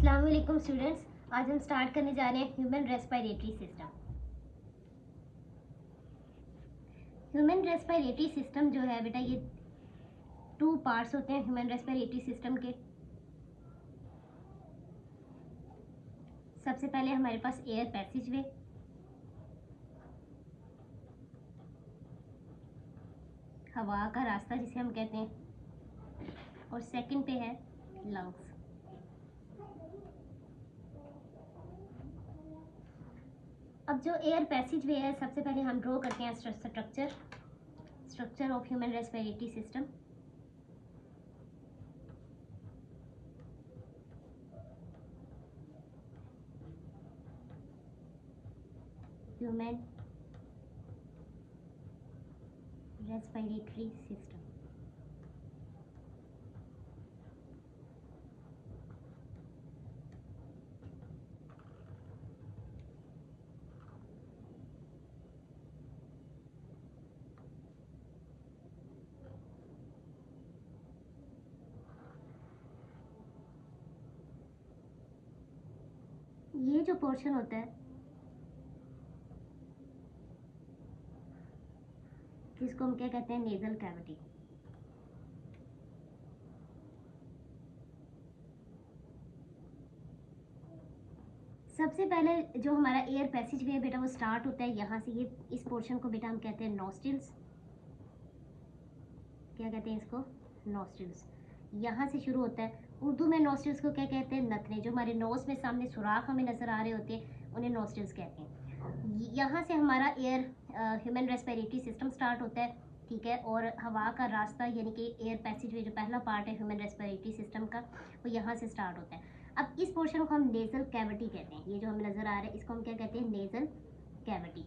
अस्सलाम वालेकुम स्टूडेंट्स, आज हम स्टार्ट करने जा रहे हैं human respiratory system. Human respiratory system जो है बेटा, ये 2 पार्ट्स होते हैं ह्यूमन रेस्पिरेटरी सिस्टम के। सबसे पहले हमारे पास एयर पैसेज वे, हवा का रास्ता जिसे हम कहते हैं, और सेकंड पे है लंग्स। अब जो एयर पैसेज वे है, सबसे पहले हम ड्रॉ करते हैं structure of human respiratory system. Human respiratory system. ये जो पोर्शन होता है इसको हम क्या कहते हैं, नेजल कैविटी। सबसे पहले जो हमारा एयर पैसेज वे है बेटा, वो स्टार्ट होता है यहाँ से। ये इस पोर्शन को बेटा हम कहते हैं नॉस्ट्रिल्स। क्या कहते हैं इसको? नॉस्ट्रिल्स। यहाँ से शुरू होता है। उर्दू में नॉस्ट्रिल्स को क्या कहते हैं? नथने। जो हमारे नोज में सामने सुराख हमें नजर आ रहे होते हैं, उन्हें नॉस्ट्रिल्स कहते हैं। यहाँ से हमारा air human respiratory system start होता है, ठीक है। और हवा का रास्ता यानी कि एयर पैसेज वे जो पहला पार्ट है ह्यूमन रेस्पिरेटरी सिस्टम का, वो यहाँ से स्टार्ट होता है। अब इस पोर्शन को हम नेजल कैविटी कहते हैं। ये जो हमें नजर आ रहा है, इसको हम क्या कहते हैं? Nasal cavity.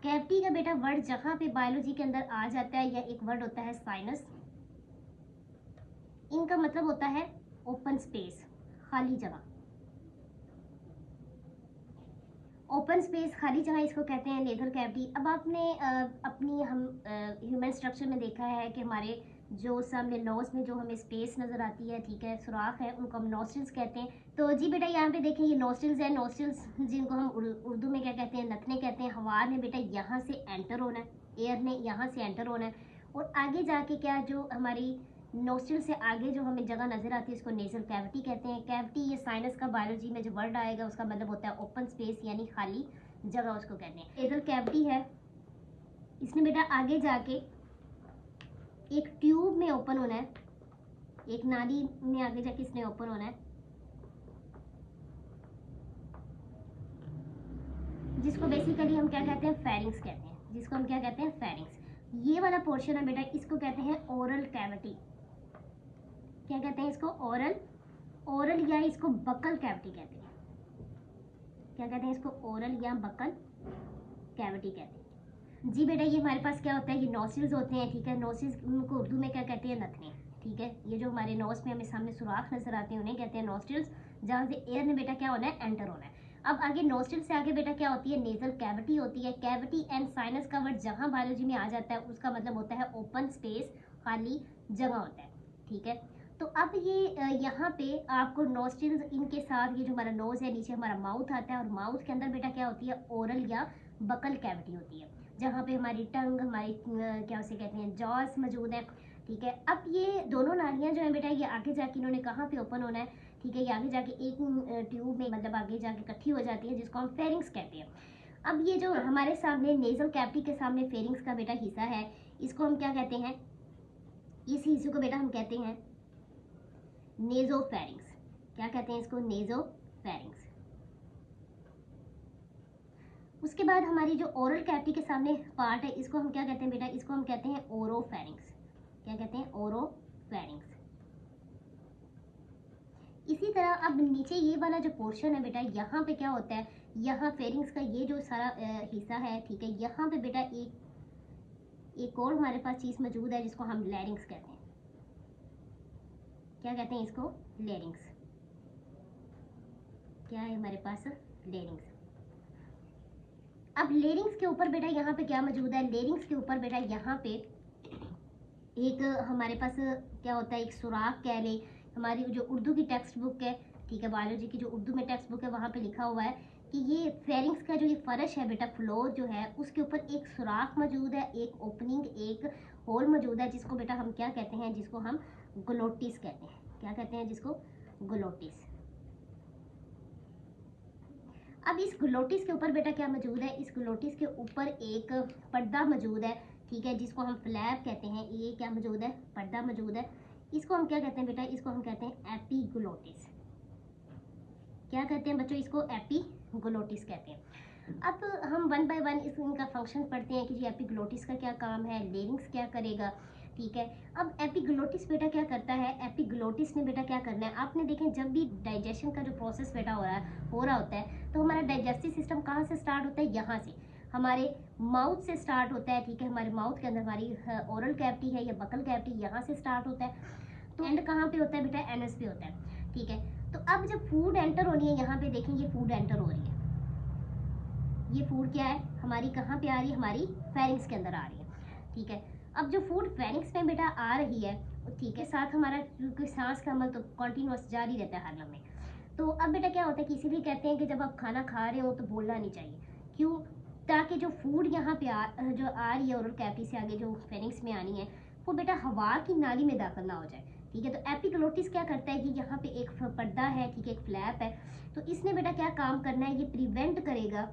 कैविटी का बेटा वर्ड जहाँ पे बायोलॉजी के अंदर आ जाता है, या एक वर्ड होता है साइनस। इनका मतलब होता है ओपन स्पेस, खाली जगह। ओपन स्पेस, खाली जगह, इसको कहते हैं नेजल कैविटी। अब आपने अपनी हम ह्यूमन स्ट्रक्चर में देखा है कि हमारे जो सामने नोज में जो हमें स्पेस नज़र आती है, ठीक है, सुराख है, उनको हम नॉस्ट्रिल्स कहते हैं। तो जी बेटा यहाँ पे देखें, ये नॉस्ट्रिल्स है। नॉस्ट्रिल्स जिनको हम उर्दू में क्या कहते हैं? नथने कहते हैं। हवा ने बेटा यहाँ से एंटर होना है, एयर ने यहाँ से एंटर होना है, और आगे जाके क्या, जो हमारी नोस्ट्रिल से आगे जो हमें जगह नजर आती है, इसको नेजल कैविटी कहते हैं। कैविटी ये साइनस का बायोलॉजी में जो वर्ड आएगा, उसका मतलब होता है ओपन स्पेस, यानी खाली जगह उसको कहते हैं। नेजल कैविटी है, इसने बेटा आगे जाके एक ट्यूब में ओपन होना है, एक नाली में आगे जाके इसने ओपन होना है, जिसको बेसिकली हम क्या कहते हैं? फेरिंग्स कहते हैं। जिसको हम क्या कहते हैं? फेरिंग्स। ये वाला पोर्शन है बेटा, इसको कहते हैं ओरल कैविटी। क्या कहते हैं इसको? ओरल या इसको बकल कैविटी कहते हैं। क्या कहते हैं इसको? ओरल या बकल कैविटी कहते हैं। जी बेटा, ये हमारे पास क्या होता है? ये नॉस्ट्रिल्स होते हैं, ठीक है। नॉस्ट्रिल्स को उर्दू में क्या कहते हैं? नथने, ठीक है। ये जो हमारे नोज में हमें सामने सुराख नजर आते हैं, उन्हें कहते हैं नॉस्ट्रिल्स, जहाँ से एयर ने बेटा क्या होना है? एंटर होना है। अब आगे नॉस्ट्रिल से आगे बेटा क्या होती है? नेजल कैविटी होती है। कैविटी एंड साइनस का वर्ड जहाँ बायोलॉजी में आ जाता है, उसका मतलब होता है ओपन स्पेस, खाली जगह होता है, ठीक है। तो अब ये यहाँ पे आपको नॉस्ट्रिल्स, इनके साथ ये जो हमारा नोज है, नीचे हमारा माउथ आता है, और माउथ के अंदर बेटा क्या होती है? ओरल या बकल कैविटी होती है, जहाँ पे हमारी टंग, हमारी क्या उसे कहते हैं, जॉस मौजूद है, ठीक है। अब ये दोनों नालियाँ जो है बेटा, ये आगे जाके इन्होंने कहाँ पे ओपन होना है, ठीक है। ये आगे जाके एक ट्यूब में, मतलब आगे जाके इकट्ठी हो जाती है, जिसको हम फेरिंग्स कहते हैं। अब ये जो हमारे सामने नेजल कैविटी के सामने फेरिंग्स का बेटा हिस्सा है, इसको हम क्या कहते हैं? इस हिस्से को बेटा हम कहते हैं नेजोफेरिंग्स। क्या कहते हैं इसको? नेजोफेरिंग्स। उसके बाद हमारी जो ओरल कैविटी के सामने पार्ट है, इसको हम क्या कहते हैं बेटा? इसको हम कहते हैं ओरोफेरिंग्स। क्या कहते हैं? ओरोफेरिंग्स। इसी तरह अब नीचे ये वाला जो पोर्शन है बेटा, यहाँ पे क्या होता है? यहाँ फेरिंग्स का ये जो सारा हिस्सा है, ठीक है, यहाँ पे बेटा एक और हमारे पास चीज़ मौजूद है, जिसको हम लैरिंग्स कहते हैं। क्या कहते हैं इसको? लैरिंग्स। क्या है हमारे पास? लैरिंग्स। अब लेरिंग्स के ऊपर बेटा यहाँ पे क्या मौजूद है? लेरिंग्स के ऊपर बेटा यहाँ पे एक हमारे पास क्या होता है? एक सुराख कह लें, हमारी जो उर्दू की टेक्स्ट बुक है, ठीक है, बायोलॉजी की जो उर्दू में टेक्स्ट बुक है वहाँ पे लिखा हुआ है कि ये फेरिंग्स का जो ये फर्श है बेटा, फ्लोर जो है उसके ऊपर एक सुराख मौजूद है, एक ओपनिंग, एक होल मौजूद है, जिसको बेटा हम क्या कहते हैं, जिसको हम ग्लोटिस कहते हैं। क्या कहते हैं? जिसको ग्लोटिस। अब इस ग्लोटिस के ऊपर बेटा क्या मौजूद है? इस ग्लोटिस के ऊपर एक पर्दा मौजूद है, ठीक है, जिसको हम फ्लैप कहते हैं। ये क्या मौजूद है? पर्दा मौजूद है। इसको हम क्या कहते हैं बेटा? इसको हम कहते हैं एपिग्लोटिस। क्या कहते हैं बच्चों? इसको एपिग्लोटिस कहते हैं। अब हम वन बाय वन इनका फंक्शन पढ़ते हैं कि जी एपिग्लोटिस का क्या काम है, लेरिंग्स क्या करेगा, ठीक है। अब एपिग्लोटिस बेटा क्या करता है? एपिग्लोटिस ने बेटा क्या करना है, आपने देखें जब भी डाइजेशन का जो प्रोसेस बेटा हो रहा होता है, तो हमारा डाइजेस्टिव सिस्टम कहाँ से स्टार्ट होता है? यहाँ से, हमारे माउथ से स्टार्ट होता है, ठीक है। हमारे माउथ के अंदर हमारी ओरल कैविटी है या बकल कैविटी, यहाँ से स्टार्ट होता है। तो एंड कहाँ पे होता है बेटा? एनस पे होता है, ठीक है। तो अब जब फूड एंटर हो रही है, यहाँ पे देखेंगे फूड एंटर हो रही है, ये फूड क्या है हमारी, कहाँ पे आ रही है? हमारी फेरिंग्स के अंदर आ रही है, ठीक है। अब जो फूड फेरिंग्स में बेटा आ रही है, ठीक है, साथ हमारा क्योंकि सांस का अमल तो कॉन्टिन्यूस जारी रहता है हर लम्हे। तो अब बेटा क्या होता है कि इसीलिए कहते हैं कि जब आप खाना खा रहे हो तो बोलना नहीं चाहिए। क्यों? ताकि जो फूड यहाँ पे जो आ रही है ओरल कैविटी से आगे जो फेरिंग्स में आनी है, वो बेटा हवा की नाली में दाखिल ना हो जाए, ठीक है। तो एपिग्लोटिस क्या करता है कि यहाँ पे एक पर्दा है, ठीक है, एक फ्लैप है, तो इसने बेटा क्या काम करना है? ये प्रिवेंट करेगा।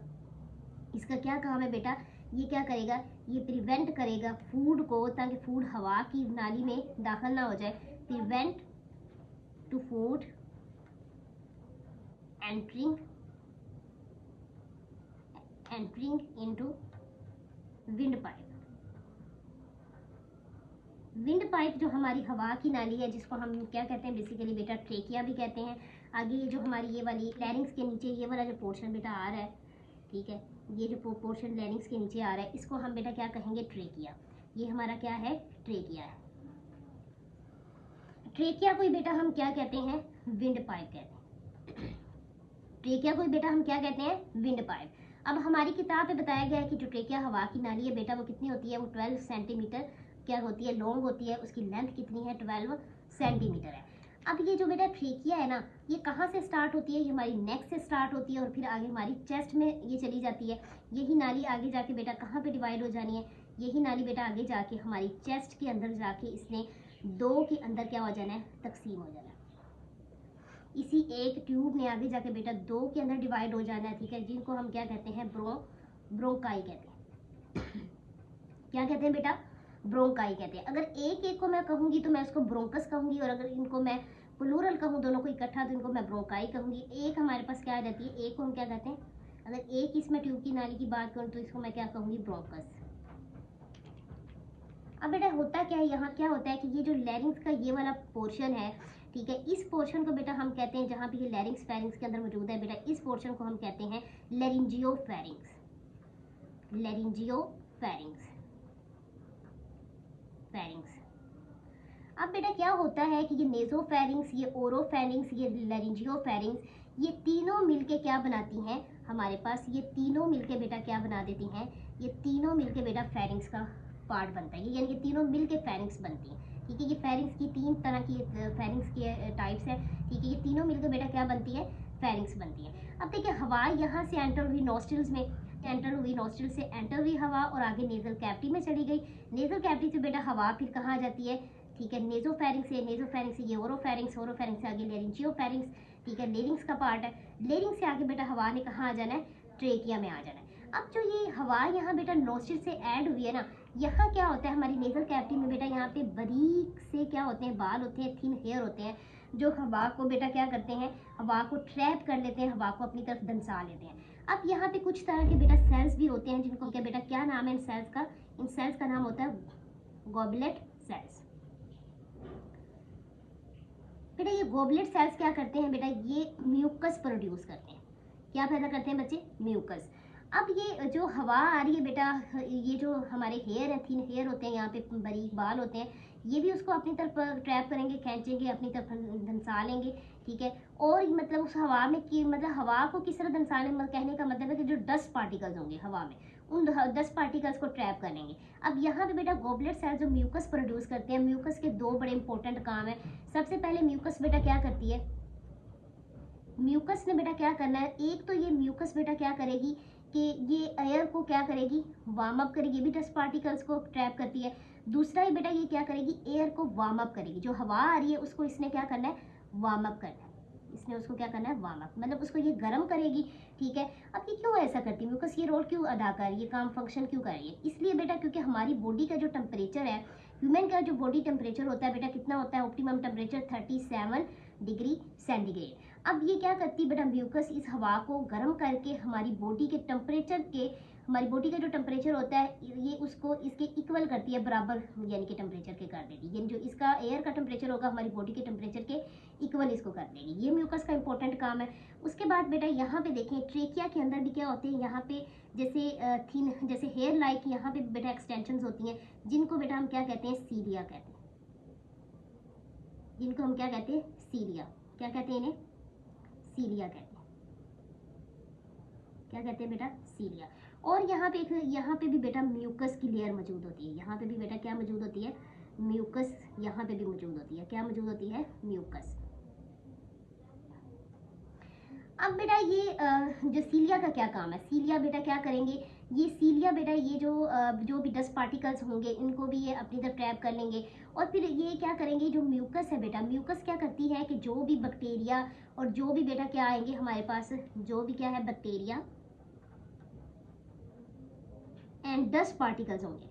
इसका क्या काम है बेटा? ये क्या करेगा? ये प्रिवेंट करेगा फूड को, ताकि फूड हवा की नाली में दाखिल ना हो जाए। Prevent to food entering into wind pipe. Wind pipe जो हमारी हवा की नाली है, जिसको हम क्या कहते हैं बेसिकली बेटा? ट्रेकिया भी कहते हैं। आगे ये जो हमारी ये वाली लैरिंग्स के नीचे ये वाला जो पोर्शन बेटा आ रहा है, ठीक है, ये जो पोर्शन लैरिंग्स के नीचे आ रहा है, इसको हम बेटा क्या कहेंगे? ट्रेकिया। ये हमारा क्या है? ट्रेकिया है। ट्रेकिया को बेटा हम क्या कहते हैं? विंड पाइप कहते हैं। ट्रेकिया को बेटा हम क्या कहते हैं? Wind pipe. अब हमारी किताब में बताया गया है कि जो ट्रेकिया हवा की नाली है बेटा, वो कितनी होती है? वो 12 सेंटीमीटर क्या होती है? लॉन्ग होती है। उसकी लेंथ कितनी है? 12 सेंटीमीटर है। अब ये जो बेटा ट्रेकिया है ना, ये कहाँ से स्टार्ट होती है? ये हमारी नेक से स्टार्ट होती है और फिर आगे हमारी चेस्ट में ये चली जाती है। यही नाली आगे जाके बेटा कहाँ पे डिवाइड हो जानी है? यही नाली बेटा आगे जाके हमारी चेस्ट के अंदर जाके इसने दो के अंदर क्या हो जाना है? तकसीम हो जाना है। इसी एक ट्यूब ने आगे जाके बेटा दो के अंदर डिवाइड हो जाना है, ठीक है, जिनको हम क्या कहते हैं? ब्रोंकाई कहते हैं। क्या कहते हैं बेटा? ब्रोंकाई कहते हैं। अगर एक एक को मैं कहूँगी तो मैं उसको ब्रोंकस कहूँगी, और अगर इनको मैं प्लूरल कहूँ दोनों को इकट्ठा तो इनको मैं ब्रोंकाई कहूँगी। एक हमारे पास क्या आ जाती है? एक को हम क्या कहते हैं? अगर एक इसमें ट्यूब की नाली की बात करूँ तो इसको मैं क्या कहूँगी? ब्रोंकस। अब बेटा होता क्या है, यहाँ क्या होता है कि ये जो लैरिंग्स का ये वाला पोर्शन है, ठीक है, इस पोर्शन को बेटा हम कहते हैं, जहाँ पे ये लैरिंग्स फेरिंग्स के अंदर मौजूद है बेटा, इस पोर्शन को हम कहते हैं लैरिंजियो फेरिंग्स। लैरिंजियो फेरिंग्स। अब बेटा क्या होता है कि ये नेजोफेरिंग्स, ये ओरोफेरिंग्स, ये लैरिंजियोफेरिंग्स, ये तीनों मिलके क्या बनाती हैं हमारे पास? ये तीनों मिलके बेटा क्या बना देती हैं? ये तीनों मिलके बेटा फेरिंग्स का पार्ट बनता है। यानी कि तीनों मिलके फेरिंग्स बनती हैं, ठीक है। ये फेरिंग्स की तीन तरह की फेरिंग्स के टाइप्स है, ठीक है। ये तीनों मिलकर बेटा क्या बनती है? फेरिंग्स बनती है। अब देखिए हवा यहाँ से एंटर हुई नॉस्ट्रिल्स में, एंटर हुई नॉस्ट्रिल से एंटर हुई हवा और आगे नेजल कैविटी में चली गई। नेजल कैविटी से बेटा हवा फिर कहाँ आ जाती है? ठीक है, नेजोफेरिंग्स से ये ओरोफेरिंग्स से आगे लैरिंजियोफेरिंग्स, ठीक है, लेरिंग्स का पार्ट है। लेरिंग्स से आगे बेटा हवा ने कहाँ आ जाना है? ट्रेकिया में आ जाना है। अब जो ये हवा यहाँ बेटा नोस्ट्रिल से ऐड हुई है ना, यहाँ क्या होता है हमारी नेजल कैविटी में बेटा, यहाँ पे बारीक से क्या होते हैं? बाल होते हैं, थिन हेयर होते हैं, जो हवा को बेटा क्या करते हैं? हवा को ट्रैप कर लेते हैं, हवा को अपनी तरफ धंसा लेते हैं। अब यहाँ पे कुछ तरह के बेटा सेल्स भी होते हैं, जिनको क्या बेटा क्या नाम है इन सेल्स का? इन सेल्स का नाम होता है गोबलेट सेल्स। बेटा ये गोबलेट सेल्स क्या करते हैं बेटा? ये म्यूकस प्रोड्यूस करते हैं। क्या पैदा करते हैं बच्चे? म्यूकस। अब ये जो हवा आ रही है बेटा, ये जो हमारे हेयर है, थिन हेयर होते हैं, यहाँ पे बारीक बाल होते हैं, ये भी उसको अपनी तरफ ट्रैप करेंगे, खींचेंगे, अपनी तरफ धंसा लेंगे, ठीक है। और मतलब उस हवा में कि मतलब हवा को किस तरह धंसाने, कहने का मतलब है कि जो डस्ट पार्टिकल्स होंगे हवा में, उन 10 पार्टिकल्स को ट्रैप कर लेंगे। अब यहाँ पे बेटा गॉबलेट सेल जो म्यूकस प्रोड्यूस करते हैं, म्यूकस के दो बड़े इंपॉर्टेंट काम है। सबसे पहले म्यूकस बेटा क्या करती है, म्यूकस ने बेटा क्या करना है, एक तो ये म्यूकस बेटा क्या करेगी कि ये एयर को क्या करेगी, वार्म अप करेगी, भी 10 पार्टिकल्स को ट्रैप करती है। दूसरा ही बेटा ये क्या करेगी, एयर को वार्म अप करेगी, जो हवा आ रही है उसको इसने क्या करना है, वार्म अप करना है, इसने उसको क्या करना है, वार्म अप, मतलब उसको ये गर्म करेगी, ठीक है। अब ये क्यों ऐसा करती है म्यूकस, ये रोल क्यों अदा कर रही है, काम फंक्शन क्यों कर रही है, इसलिए बेटा क्योंकि हमारी बॉडी का जो टेम्परेचर है, ह्यूमन का जो बॉडी टेम्परेचर होता है बेटा कितना होता है, ऑप्टिमम टेम्परेचर 37 डिग्री सेंटीग्रेड। अब ये क्या करती है बेटा, म्यूकस इस हवा को गर्म करके हमारी बॉडी के टेम्परेचर के, हमारी बॉडी का जो टेम्परेचर होता है ये उसको इसके इक्वल करती है, बराबर यानी कि टेम्परेचर के कर देगी, यानी जो इसका एयर का टेम्परेचर होगा हमारी बॉडी के टेम्परेचर के इक्वल इसको कर देगी। ये म्यूकस का इंपॉर्टेंट काम है। उसके बाद बेटा यहाँ पे देखें ट्रेकिया के अंदर भी क्या होते हैं, यहाँ पे जैसे थीन जैसे हेयर लाइक यहाँ पे बेटा एक्सटेंशन होती हैं, जिनको बेटा हम क्या कहते हैं, सीलिया कहते हैं, जिनको हम क्या कहते हैं, सीलिया, क्या कहते हैं इन्हें, सीलिया कहते हैं, क्या कहते हैं बेटा, सीलिया। और यहाँ पे भी बेटा म्यूकस की लेयर मौजूद होती है, यहाँ पे भी बेटा क्या मौजूद होती है, म्यूकस यहाँ पे भी मौजूद होती है, क्या मौजूद होती है, म्यूकस। अब बेटा ये जो सीलिया का क्या काम है, सीलिया बेटा क्या करेंगे, ये सीलिया बेटा ये जो भी 10 पार्टिकल्स होंगे इनको भी ये अपनी तरफ ट्रैप कर लेंगे, और फिर ये क्या करेंगे, जो म्यूकस है बेटा, म्यूकस क्या करती है कि जो भी बैक्टीरिया और जो भी बेटा क्या आएंगे हमारे पास, जो भी क्या है बैक्टीरिया एंड 10 पार्टिकल्स होंगे,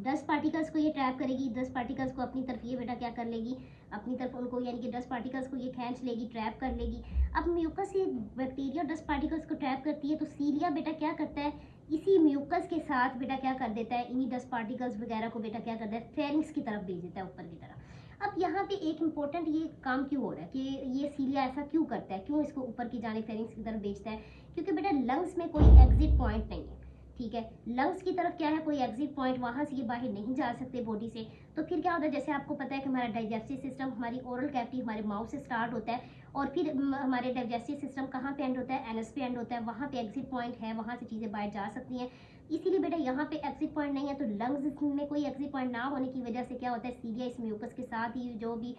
10 पार्टिकल्स को ये ट्रैप करेगी, 10 पार्टिकल्स को अपनी तरफ ये बेटा क्या कर लेगी, अपनी तरफ उनको यानी कि 10 पार्टिकल्स को ये खींच लेगी, ट्रैप कर लेगी। अब म्यूकस ये बैक्टीरिया 10 पार्टिकल्स को ट्रैप करती है, तो सीलिया बेटा क्या करता है, इसी म्यूकस के साथ बेटा क्या कर देता है, इन्हीं 10 पार्टिकल्स वगैरह को बेटा क्या करता है, फेरिंग्स की तरफ भेज देता है, ऊपर की तरफ। अब यहाँ पे एक इंपॉर्टेंट ये काम क्यों हो रहा है कि ये सीलिया ऐसा क्यों करता है, क्यों इसको ऊपर की जाने फेरिंग्स की तरफ भेजता है, क्योंकि बेटा लंग्स में कोई एग्जिट पॉइंट नहीं है, ठीक है, लंग्स की तरफ क्या है, कोई एग्जिट पॉइंट, वहां से ये बाहर नहीं जा सकते बॉडी से। तो फिर क्या होता है, जैसे आपको पता है कि हमारा डाइजेस्टिव सिस्टम, हमारी ओरल कैविटी हमारे माउथ से स्टार्ट होता है, और फिर हमारे डाइजेस्टिव सिस्टम कहाँ पे एंड होता है, एनएस पे एंड होता है, वहाँ पे एग्जिट पॉइंट है, वहाँ से चीज़ें बाहर जा सकती हैं। इसीलिए बेटा यहाँ पे एग्जिट पॉइंट नहीं है, तो लंग्स में कोई एग्जिट पॉइंट ना होने की वजह से क्या होता है, सीलिया इस म्यूकस के साथ ही जो भी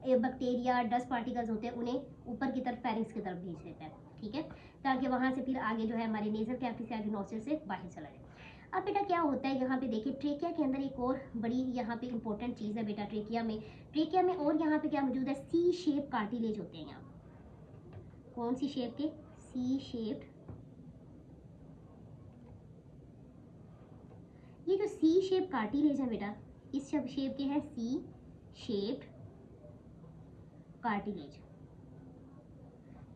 बैक्टीरिया 10 पार्टिकल्स होते हैं उन्हें ऊपर की तरफ फेरिंग्स की तरफ भेज देता है, ठीक है, ताकि वहाँ से फिर आगे जो है हमारे नेजल कैविटी से आगे नोस्ट्रिल से बाहर चला जाए। अब बेटा क्या होता है, यहाँ पे देखिए ट्रेकिया के अंदर एक और बड़ी यहाँ पे इंपॉर्टेंट चीज़ है बेटा, ट्रेकिया में और यहाँ पे क्या मौजूद है, सी शेप कार्टिलेज होते हैं यहाँ, कौन सी शेप के, सी शेप, ये जो सी शेप कार्टिलेज है बेटा, इस शेप के हैं सी शेप कार्टिलेज,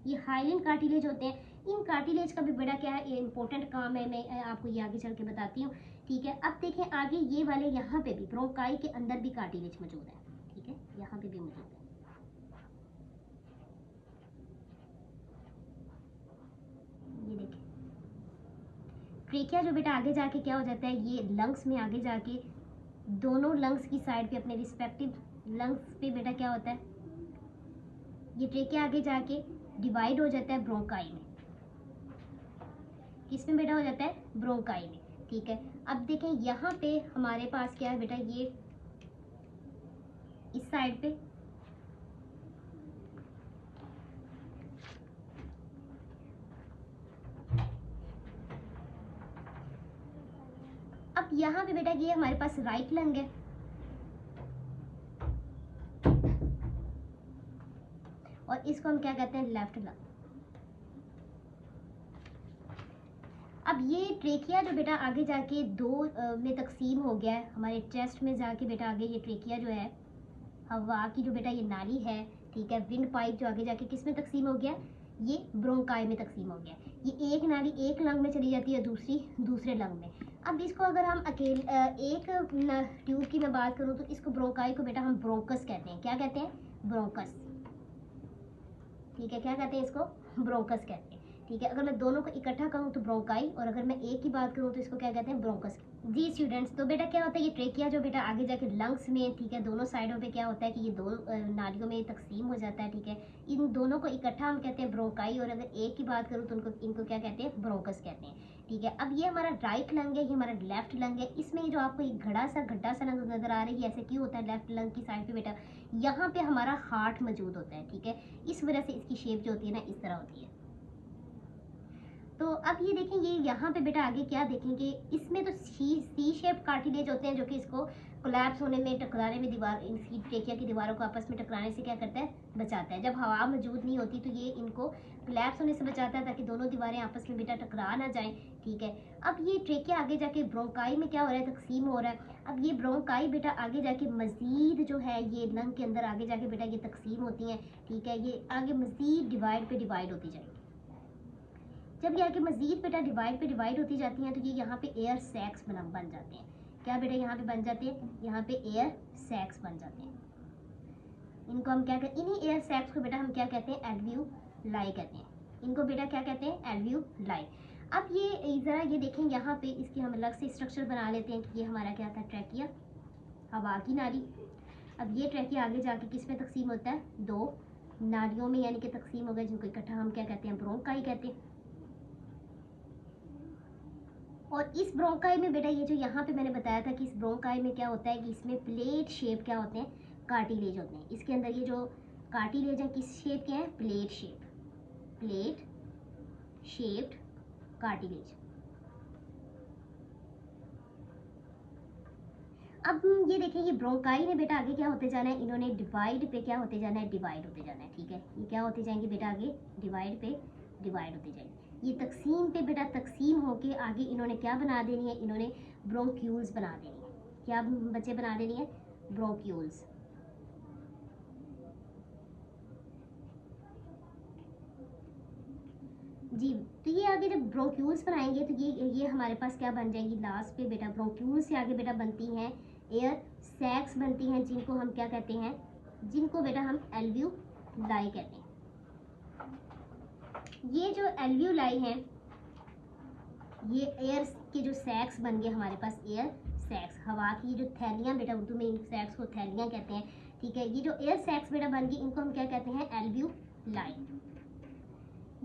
ये हाइलिन कार्टिलेज होते हैं। इन कार्टिलेज का भी बड़ा क्या है इंपॉर्टेंट काम है, मैं आपको ये आगे चल के बताती हूँ, ठीक है। अब देखें आगे ये वाले यहाँ पे भी ब्रोंकाई के अंदर भी कार्टिलेज मौजूद है, ठीक है, यहाँ पे भी मौजूद है, ये देखें ट्रेकिया जो बेटा आगे जाके क्या हो जाता है, ये लंग्स में आगे जाके दोनों लंग्स की साइड पे अपने रिस्पेक्टिव लंग्स पे बेटा क्या होता है, ये ट्रेकिया आगे जाके डिवाइड हो जाता है ब्रोंकाई में, किसमें बेटा हो जाता है, ब्रोंकाई में, ठीक है। अब देखें यहाँ पे हमारे पास क्या है बेटा, ये इस साइड पे अब यहाँ पे बेटा ये हमारे पास राइट लंग है, और इसको हम क्या कहते हैं, लेफ्ट लंग। अब ये ट्रेकिया जो बेटा आगे जाके दो में तकसीम हो गया है, हमारे चेस्ट में जाके बेटा आगे ये ट्रेकिया जो है, हवा की जो बेटा ये नाली है, ठीक है, विंड पाइप जो आगे जाके किस में तकसीम हो गया, ये ब्रोंकाई में तकसीम हो गया। ये एक नाली एक लंग में चली जाती है, दूसरी दूसरे लंग में। अब इसको अगर हम अकेले एक ट्यूब की मैं बात करूँ तो इसको ब्रोंकाई को बेटा हम ब्रोंकस कहते हैं, क्या कहते हैं, ब्रोंकस, ठीक है, क्या कहते हैं इसको, ब्रोंकस कहते हैं, ठीक है। अगर मैं दोनों को इकट्ठा कहूँ तो ब्रोंकाई, और अगर मैं एक की बात करूँ तो इसको क्या कहते हैं, ब्रोंकस। जी स्टूडेंट्स, तो बेटा क्या होता है, ये ट्रेकिया जो बेटा आगे जाके लंग्स में, ठीक है, दोनों साइडों पे क्या होता है कि ये दो नालियों में तकसीम हो जाता है, ठीक है। इन दोनों को इकट्ठा हम कहते हैं ब्रोंकाई, और अगर एक की बात करूँ तो इनको क्या कहते हैं, ब्रोंकस कहते हैं। ठीक है। अब ये हमारा राइट लंग है, ये हमारा लेफ्ट लंग है। इसमें जो आपको एक गड्ढा सा नजर आ रही है, ऐसे क्यों होता है लेफ्ट लंग की साइड पे बेटा? यहाँ पे हमारा हार्ट मौजूद होता है, ठीक है। इस वजह से इसकी शेप जो होती है ना इस तरह होती है। तो अब ये देखेंगे यहाँ पे बेटा आगे क्या देखेंगे, इसमें तो सी शेप कार्टिलेज होते हैं जो कि इसको कोलैप्स होने में, टकराने में, दीवार इसकी ट्रेकिया की दीवारों को आपस में टकराने से क्या करता है, बचाता है। जब हवा मौजूद नहीं होती तो ये इनको कोलैप्स होने से बचाता है ताकि दोनों दीवारें आपस में बेटा टकरा ना जाएं, ठीक है। अब ये ट्रेकिया आगे जाके ब्रोंकाई में क्या हो रहा है, तकसीम हो रहा है। अब ये ब्रोंकाई बेटा आगे जाके मजीद जो है ये लंग के अंदर आगे जाके बेटा ये तकसीम होती हैं, ठीक है। ये आगे मजीद डिवाइड पे डिवाइड होती जाएगी। जब ये आगे मजीद बेटा डिवाइड पे डिवाइड होती जाती हैं तो ये यहाँ पे एयर सैक्स बन जाते हैं। क्या बेटा यहाँ पे बन जाते हैं, यहाँ पे एयर सैक्स बन जाते हैं। इनको हम क्या कहते हैं, इन्हीं एयर सैक्स को बेटा हम क्या कहते हैं, एल्वियोलाई कहते हैं। इनको बेटा क्या कहते हैं, एल्वियोलाई। अब ये ज़रा ये देखें यहाँ पे इसकी हम अलग से स्ट्रक्चर बना लेते हैं कि ये हमारा क्या था, ट्रैकिया, हवा की नाली। अब ये ट्रैकिया आगे जाके किस में तकसीम होता है, दो नालियों में यानी कि तकसीम हो गया, जिनको इकट्ठा हम क्या कहते हैं, ब्रोंकाई कहते हैं। और इस ब्रोंकाई में बेटा ये जो यहाँ पे मैंने बताया था कि इस ब्रोंकाई में क्या होता है कि इसमें प्लेट शेप क्या होते हैं, कार्टिलेज होते हैं। इसके अंदर ये जो कार्टिलेज है किस शेप के हैं, plate shape, plate shaped cartilage. अब ये देखिए ये ब्रोंकाई ने बेटा आगे क्या होते जाना है, इन्होंने डिवाइड पे क्या होते जाना है, डिवाइड होते जाना है, ठीक है। ये क्या होते जाएंगे बेटा आगे, डिवाइड पे डिवाइड होते जाएंगे। ये तकसीम पे बेटा तकसीम होके आगे इन्होंने क्या बना देनी है, इन्होंने ब्रोंक्यूल्स बना देनी है। क्या बच्चे बना देनी है, ब्रोंक्यूल्स। जी, तो ये आगे जब ब्रोंक्यूल्स बनाएंगे तो ये हमारे पास क्या बन जाएंगी, लास्ट पे बेटा ब्रोंक्यूल्स से आगे बेटा बनती हैं एयर सैक्स बनती हैं, जिनको हम क्या कहते हैं, जिनको बेटा हम एल्वियोलाई कहते हैं। ये जो एल्वियोलाई हैं ये एयर के जो सैक्स बन गए हमारे पास, एयर सैक्स, हवा की जो थैलियाँ बेटा, उर्दू में इन सैक्स को थैलियाँ कहते हैं, ठीक है। ये जो एयर सैक्स बेटा बन गई इनको हम क्या कहते हैं, एल्वियोलाई।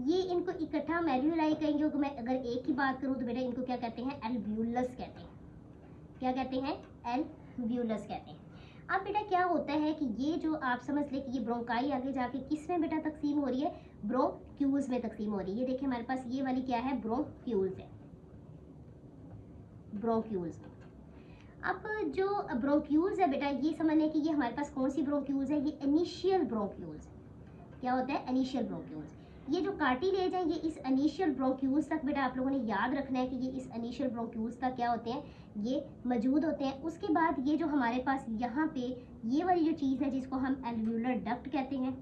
ये इनको इकट्ठा हम एल्वियोलाई कहेंगे। अगर एक की बात करूँ तो बेटा इनको क्या कहते हैं, एल्वियोलस कहते हैं। क्या कहते हैं, एल्वियोलस कहते हैं। अब बेटा क्या होता है कि ये जो आप समझ लें कि ये ब्रोंकाई आगे जाके किस में बेटा तकसीम हो रही है, ब्रोंक्यूल्स में तकसीम हो रही है। ये देखिए हमारे पास ये वाली क्या है, ब्रोंक्यूल्स है, ब्रोंक्यूल्स। अब जो ब्रोंक्यूल्स है बेटा ये समझ लें कि ये हमारे पास कौन सी ब्रोंक्यूल्स है, ये इनिशियल ब्रोंक्यूल्स। क्या होता है, इनिशियल ब्रोंक्यूल्स। ये जो कार्टिलेज है ये इस इनिशियल ब्रोंक्यूल्स तक बेटा आप लोगों ने याद रखना है कि ये इस इनिशियल ब्रोंक्यूल्स तक क्या होते हैं, ये मौजूद होते हैं। उसके बाद ये जो हमारे पास यहाँ पे ये वाली जो चीज़ है जिसको हम एल्वियोलर डक्ट कहते हैं,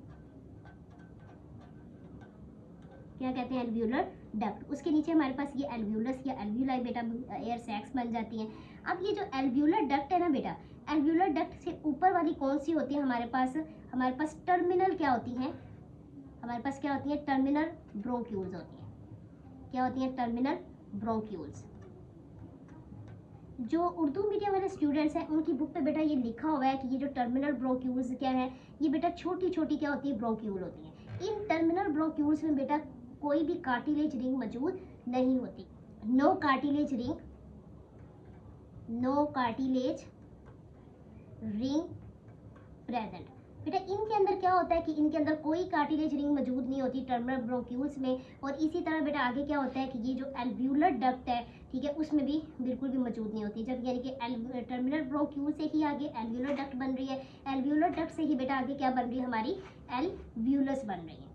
क्या कहते हैं, एल्वियोलर डक्ट। उसके नीचे हमारे पास ये एल्वियोलस या एल्वियोलाई बेटा एयर सैक्स बन जाती हैं। अब ये जो एल्वियोलर डक्ट है ना बेटा, एल्वियोलर डक्ट से ऊपर वाली कौन सी होती है हमारे पास टर्मिनल क्या होती हैं, हमारे पास क्या होती है, टर्मिनल ब्रोंक्यूल्स होती हैं। क्या होती हैं, टर्मिनल ब्रोंक्यूल्स। जो उर्दू मीडियम वाले स्टूडेंट्स हैं उनकी बुक पे बेटा ये लिखा हुआ है कि ये जो टर्मिनल ब्रोंक्यूल्स क्या है, ये बेटा छोटी छोटी क्या होती है, ब्रोंक्यूल होती है। इन टर्मिनल ब्रोंक्यूल्स में बेटा कोई भी कार्टिलेज रिंग मौजूद नहीं होती, no cartilage ring, no cartilage ring present. बेटा इनके अंदर क्या होता है कि इनके अंदर कोई कार्टिलेज रिंग मौजूद नहीं होती टर्मिनल ब्रोंक्यूल्स में। और इसी तरह बेटा आगे क्या होता है कि ये जो एल्वियोलर डक्ट है, ठीक है, उसमें भी बिल्कुल भी मौजूद नहीं होती। जब यानी कि टर्मिनल ब्रोंक्यूल से ही आगे एल्वियोलर डक्ट बन रही है, एल्वियोलर डक्ट से ही बेटा आगे क्या बन रही है, हमारी एल्वियोलस बन रही है।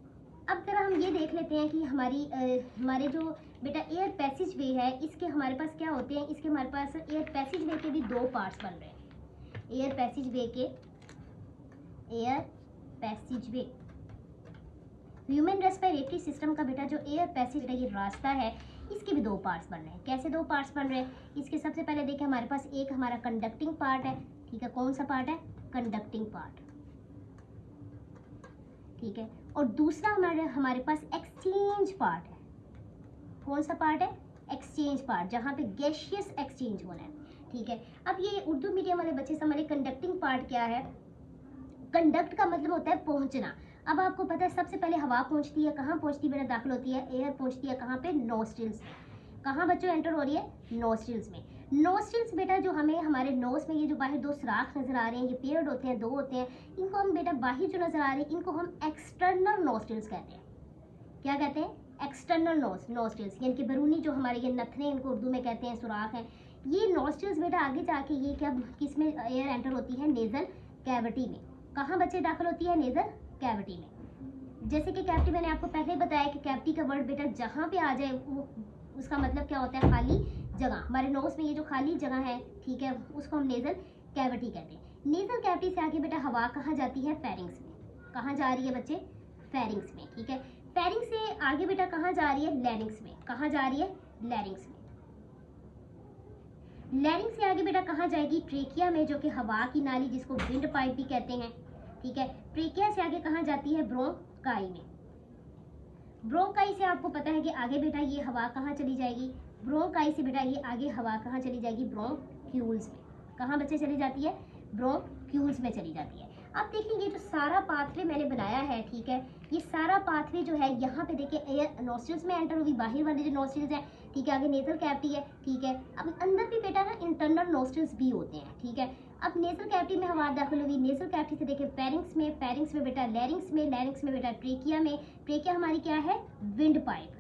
अब जरा हम ये देख लेते हैं कि हमारे जो बेटा एयर पैसेज वे है इसके हमारे पास क्या होते हैं, इसके हमारे पास एयर पैसेज वे के भी दो पार्ट्स बन रहे हैं। एयर पैसेज वे के, एयर पैसेज वे, ह्यूमन रेस्पिरेटरी सिस्टम का बेटा जो एयर पैसेज ये रास्ता है इसके भी दो पार्ट्स बन रहे हैं। कैसे दो पार्ट्स बन रहे हैं, इसके सबसे पहले देखें हमारे पास एक हमारा कंडक्टिंग पार्ट है, ठीक है। कौन सा पार्ट है, कंडक्टिंग पार्ट, ठीक है। और दूसरा हमारे पास एक्सचेंज पार्ट है। कौन सा पार्ट है, एक्सचेंज पार्ट, जहाँ पे गैसियस एक्सचेंज होना है, ठीक है। अब ये उर्दू मीडियम वाले बच्चे समझे कंडक्टिंग पार्ट क्या है, कंडक्ट का मतलब होता है पहुंचना। अब आपको पता है सबसे पहले हवा पहुंचती है, कहाँ पहुंचती है बेटा, दाखिल होती है, एयर पहुंचती है कहाँ पे, नोस्ट्रिल्स। कहाँ बच्चों एंटर हो रही है? नोस्ट्रिल्स में। नोस्ट्रिल्स बेटा जो हमें हमारे नोज में ये जो बाहर दो सुराख नजर आ रहे हैं, ये पेयर्ड होते हैं, दो होते हैं, इनको हम बेटा बाहर जो नजर आ रहे हैं इनको हम एक्सटर्नल नोस्ट्रिल्स कहते हैं। क्या कहते हैं? एक्सटर्नल नोस्ट्रिल्स, यानी कि बैरूनी जो हमारे ये नथने इनको उर्दू में कहते हैं, सुराख हैं। ये नोस्ट्रिल्स बेटा आगे जाके ये क्या किस में एयर एंटर होती है? नेजल कैविटी में। कहाँ बच्चे दाखिल होती है? नेजल कैविटी में। जैसे कि कैविटी मैंने आपको पहले ही बताया कि कैविटी का वर्ड बेटा जहाँ पे आ जाए वो उसका मतलब क्या होता है? खाली जगह। हमारे नोज में ये जो खाली जगह है, ठीक है, उसको हम नेजल कैविटी कहते हैं। नेजल कैविटी से आगे बेटा हवा कहाँ जाती है? फेरिंग्स में। कहाँ जा रही है बच्चे? फेरिंग्स में, ठीक है। फेरिंग्स से आगे बेटा कहाँ जा रही है? लैरिंग्स में। कहाँ जा रही है? लैरिंग्स में। लैरिंग्स से आगे बेटा कहाँ जाएगी? ट्रेकिया में, जो कि हवा की नाली जिसको विंड पाइप भी कहते हैं, ठीक है। ट्रेकिया से आगे कहाँ जाती है? ब्रोंकाई में। ब्रोंकाई से आपको पता है कि आगे बेटा ये हवा कहाँ चली जाएगी? ब्रोंकाई से बेटा ये आगे हवा कहाँ चली जाएगी? ब्रोंक्यूल्स में। कहाँ बच्चे चली जाती है? ब्रोंक्यूल्स में चली जाती है। अब देखिए ये जो सारा पाथवे मैंने बनाया है, ठीक है, ये सारा पाथवे जो है यहाँ पे देखिए एयर नोस्ट्रिल्स में एंटर होगी, बाहर वाले जो नोस्ट्रिल्स है, ठीक है, आगे नेजल कैविटी है, ठीक है। अब अंदर भी बेटा ना इंटरनल नोस्ट्रिल्स भी होते हैं, ठीक है। अब नेजल कैविटी में हवा दाखिल होगी, नेजल कैविटी से देखिए फेरिंग्स में, फेरिंग्स में बेटा लैरिंग्स में, लैरिंग्स में बेटा ट्रेकिया में। ट्रेकिया हमारी क्या है? विंड पाइप,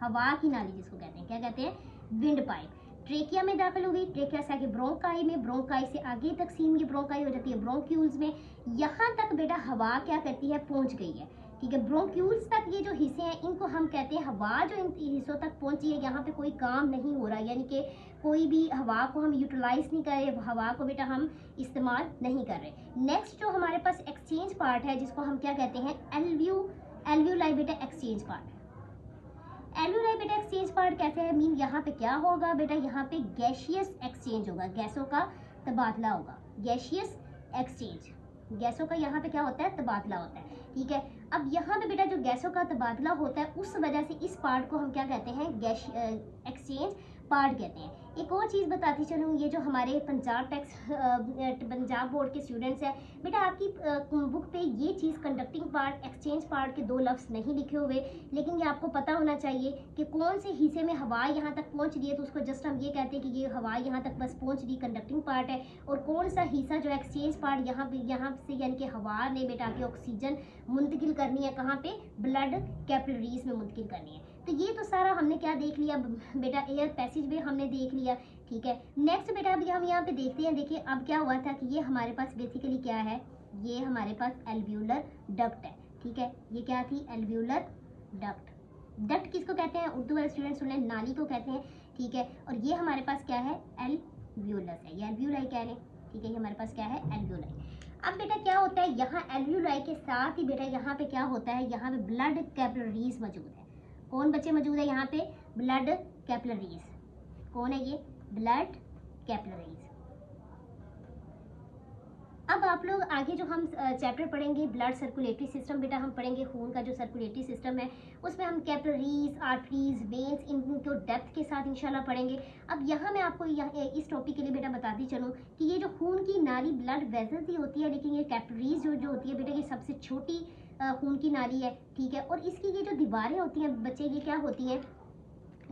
हवा की नाली जिसको कहते हैं, क्या कहते हैं? Wind pipe. ट्रेकिया में दाखिल हो गई, ट्रेकिया से आगे ब्रोंकाई में, ब्रोंकाई से आगे तकसीम ये ब्रोंकाई हो जाती है ब्रोंक्यूल्स में। यहाँ तक बेटा हवा क्या करती है? पहुँच गई है, ठीक है। ब्रोंक्यूल्स तक ये जो हिस्से हैं इनको हम कहते हैं, हवा जो इन हिस्सों तक पहुंची है यहाँ पे कोई काम नहीं हो रहा, यानी कि कोई भी हवा को हम यूटिलाइज नहीं कर रहे, हवा को बेटा हम इस्तेमाल नहीं कर रहे। नेक्स्ट जो हमारे पास एक्सचेंज पार्ट है जिसको हम क्या कहते हैं? एल्व्यूलाई बेटा एक्सचेंज पार्ट। एल्व्यूलाई बेटा एक्सचेंज पार्ट कैसे है? मीन यहाँ पे क्या होगा बेटा? यहाँ पे गैशियस एक्सचेंज होगा, गैसों का तबादला होगा, गैशियस एक्सचेंज। गैसों का यहाँ पे क्या होता है? तबादला होता है, ठीक है। अब यहाँ पे बेटा जो गैसों का तबादला होता है उस वजह से इस पार्ट को हम क्या कहते हैं? गैस एक्सचेंज पार्ट कहते हैं। एक और चीज़ बताती चलूँ, ये जो हमारे पंजाब बोर्ड के स्टूडेंट्स हैं बेटा, आपकी बुक पे ये चीज़ कंडक्टिंग पार्ट, एक्सचेंज पार्ट के दो लफ्ज़ नहीं लिखे हुए, लेकिन ये आपको पता होना चाहिए कि कौन से हिस्से में हवा यहाँ तक पहुँच रही है, तो उसको जस्ट हम ये कहते हैं कि ये हवा यहाँ तक बस पहुँच रही, कंडक्टिंग पार्ट है। और कौन सा हिस्सा जो एक्सचेंज पार्ट यहाँ से यानी कि हवा ने बेटा की ऑक्सीजन मुंतकिल करनी है, कहाँ पे? ब्लड कैपिलरीज में मुंतकिल करनी है। तो ये तो सारा हमने क्या देख लिया बेटा? एयर पैसेज में हमने देख लिया, ठीक है। नेक्स्ट बेटा अभी हम यहाँ पे देखते हैं, देखिए अब क्या हुआ था कि ये हमारे पास बेसिकली क्या है? ये हमारे पास एल्व्यूलर डक्ट है, ठीक है। ये क्या थी? Alveolar duct. डक्ट किसको कहते हैं? उर्दू वाले स्टूडेंट सुन लें, नाली को कहते हैं, ठीक है। और ये हमारे पास क्या है? एल्व्यूलस है, ये एल्व्यूलाई कह रहे हैं, ठीक है। ये हमारे पास क्या है? एल्व्यूलाई। अब बेटा क्या होता है यहाँ एल्व्यूलाई के साथ ही बेटा यहाँ पे क्या होता है? यहाँ पे ब्लड कैपिलरीज मौजूद है। कौन बच्चे मौजूद है यहाँ पे? Blood capillaries. कौन है ये? Blood capillaries. अब आप लोग आगे जो हम चैप्टर पढ़ेंगे ब्लड सर्कुलेटरी सिस्टम, बेटा हम पढ़ेंगे खून का जो सर्कुलेटरी सिस्टम है, उसमें हम कैपिलरीज, आर्टरीज, वेन्स, इनको डेप्थ के साथ इंशाल्लाह पढ़ेंगे। अब यहाँ मैं आपको इस टॉपिक के लिए बेटा बताती चलूँ कि ये जो खून की नाली ब्लड वेजल्स ही होती है, लेकिन ये कैपिलरीज जो होती है बेटा ये सबसे छोटी खून की नाली है, ठीक है। और इसकी ये जो दीवारें होती हैं बच्चे, ये क्या होती हैं?